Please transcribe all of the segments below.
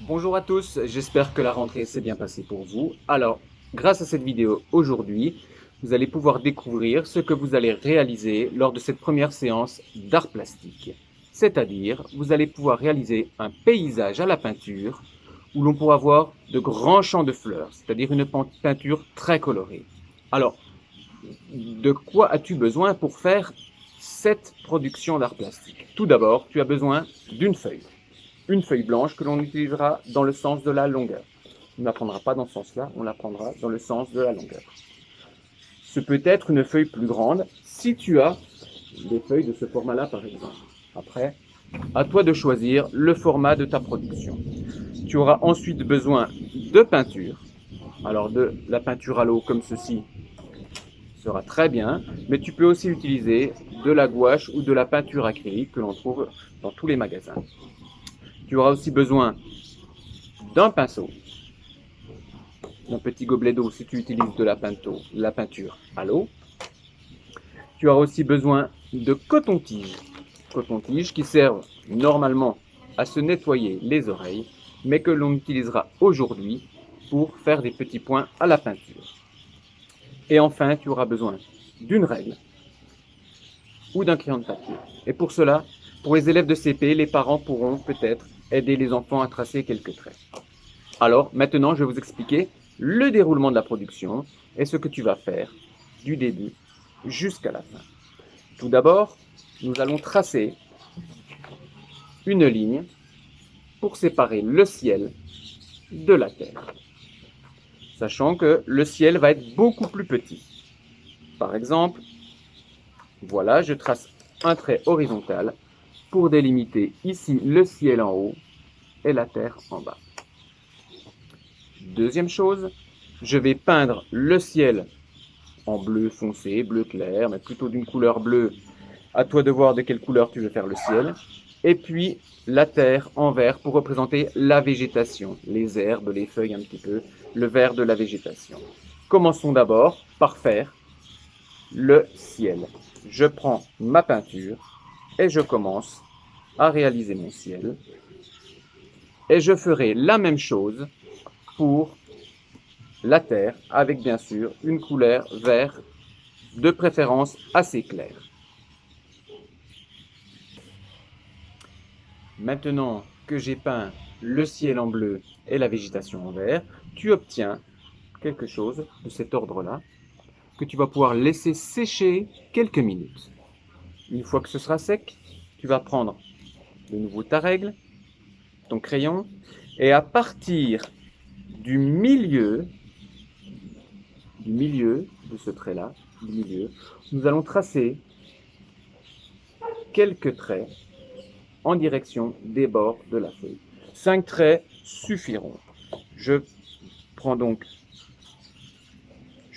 Bonjour à tous, j'espère que la rentrée s'est bien passée pour vous. Alors, grâce à cette vidéo aujourd'hui, vous allez pouvoir découvrir ce que vous allez réaliser lors de cette première séance d'art plastique. C'est-à-dire, vous allez pouvoir réaliser un paysage à la peinture où l'on pourra voir de grands champs de fleurs, c'est-à-dire une peinture très colorée. Alors, de quoi as-tu besoin pour faire cette production d'art plastique? Tout d'abord, tu as besoin d'une feuille. Une feuille blanche que l'on utilisera dans le sens de la longueur. On ne la prendra pas dans ce sens-là, on la prendra dans le sens de la longueur. Ce peut être une feuille plus grande si tu as des feuilles de ce format-là par exemple. Après, à toi de choisir le format de ta production. Tu auras ensuite besoin de peinture. Alors de la peinture à l'eau comme ceci sera très bien, mais tu peux aussi utiliser de la gouache ou de la peinture acrylique que l'on trouve dans tous les magasins. Tu auras aussi besoin d'un pinceau, d'un petit gobelet d'eau si tu utilises de la peinture à l'eau. Tu auras aussi besoin de coton-tige qui servent normalement à se nettoyer les oreilles, mais que l'on utilisera aujourd'hui pour faire des petits points à la peinture. Et enfin, tu auras besoin d'une règle ou d'un crayon de papier. Et pour cela, pour les élèves de CP, les parents pourront peut-être aider les enfants à tracer quelques traits. Alors, maintenant, je vais vous expliquer le déroulement de la production et ce que tu vas faire du début jusqu'à la fin. Tout d'abord, nous allons tracer une ligne pour séparer le ciel de la terre, sachant que le ciel va être beaucoup plus petit. Par exemple, voilà, je trace un trait horizontal pour délimiter ici le ciel en haut et la terre en bas. Deuxième chose, je vais peindre le ciel en bleu foncé, bleu clair, mais plutôt d'une couleur bleue. À toi de voir de quelle couleur tu veux faire le ciel. Et puis la terre en vert pour représenter la végétation, les herbes, les feuilles un petit peu, le vert de la végétation. Commençons d'abord par faire le ciel. Je prends ma peinture et je commence à réaliser mon ciel. Et je ferai la même chose pour la terre avec bien sûr une couleur vert de préférence assez claire. Maintenant que j'ai peint le ciel en bleu et la végétation en vert, tu obtiens quelque chose de cet ordre-là que tu vas pouvoir laisser sécher quelques minutes. Une fois que ce sera sec, tu vas prendre de nouveau ta règle, ton crayon, et à partir du milieu de ce trait-là, nous allons tracer quelques traits en direction des bords de la feuille. 5 traits suffiront. Je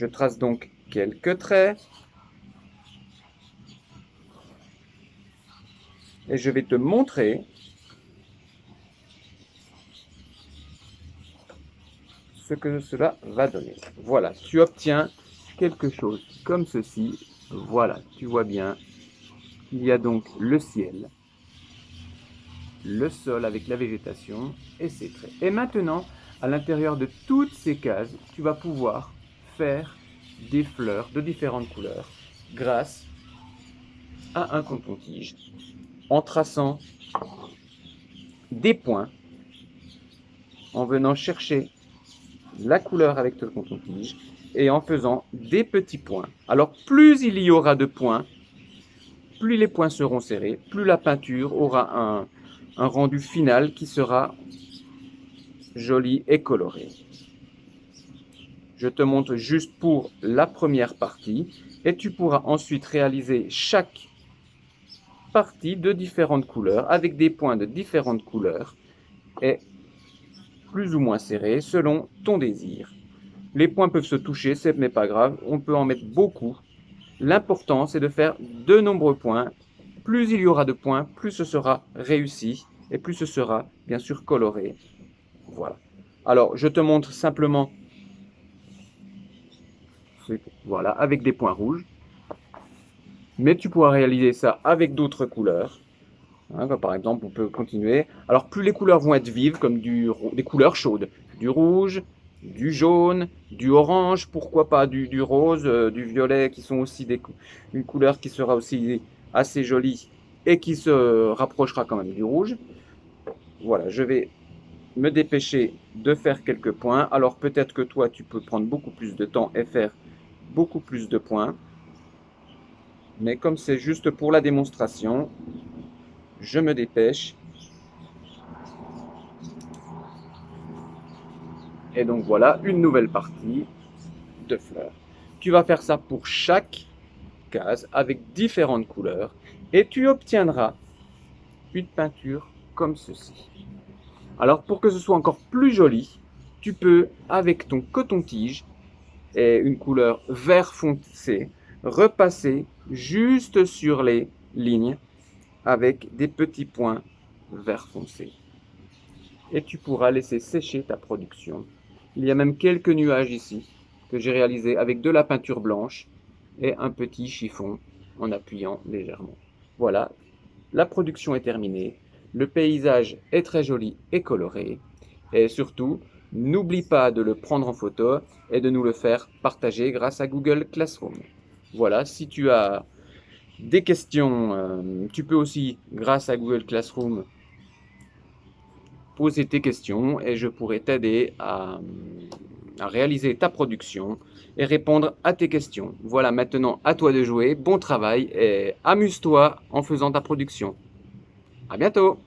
trace donc quelques traits et je vais te montrer ce que cela va donner. Voilà, tu obtiens quelque chose comme ceci. Voilà, tu vois bien, il y a donc le ciel, le sol avec la végétation et ses traits. Et maintenant, à l'intérieur de toutes ces cases, tu vas pouvoir faire des fleurs de différentes couleurs grâce à un coton-tige en traçant des points, en venant chercher la couleur avec ton coton-tige et en faisant des petits points. Alors plus il y aura de points, plus les points seront serrés, plus la peinture aura un rendu final qui sera joli et coloré. Je te montre juste pour la première partie et tu pourras ensuite réaliser chaque partie de différentes couleurs avec des points de différentes couleurs et plus ou moins serrés selon ton désir. Les points peuvent se toucher, ce n'est pas grave, on peut en mettre beaucoup. L'important, c'est de faire de nombreux points. Plus il y aura de points, plus ce sera réussi et plus ce sera bien sûr coloré. Voilà. Alors, je te montre simplement, voilà, avec des points rouges. Mais tu pourras réaliser ça avec d'autres couleurs. Hein, comme par exemple, on peut continuer. Alors, plus les couleurs vont être vives, comme des couleurs chaudes, du rouge, du jaune, du orange, pourquoi pas du rose, du violet, qui sont aussi une couleur qui sera aussi assez jolie et qui se rapprochera quand même du rouge. Voilà, je vais me dépêcher de faire quelques points. Alors, peut-être que toi, tu peux prendre beaucoup plus de temps et faire beaucoup plus de points. Mais comme c'est juste pour la démonstration, je me dépêche. Et donc voilà, une nouvelle partie de fleurs. Tu vas faire ça pour chaque case avec différentes couleurs et tu obtiendras une peinture comme ceci. Alors pour que ce soit encore plus joli, tu peux, avec ton coton-tige et une couleur vert foncé, repasser juste sur les lignes avec des petits points vert foncé. Et tu pourras laisser sécher ta production. Il y a même quelques nuages ici que j'ai réalisés avec de la peinture blanche et un petit chiffon en appuyant légèrement. Voilà, la production est terminée. Le paysage est très joli et coloré. Et surtout, n'oublie pas de le prendre en photo et de nous le faire partager grâce à Google Classroom. Voilà, si tu as des questions, tu peux aussi, grâce à Google Classroom, poser tes questions et je pourrai t'aider à réaliser ta production et répondre à tes questions. Voilà, maintenant à toi de jouer, bon travail et amuse-toi en faisant ta production. À bientôt!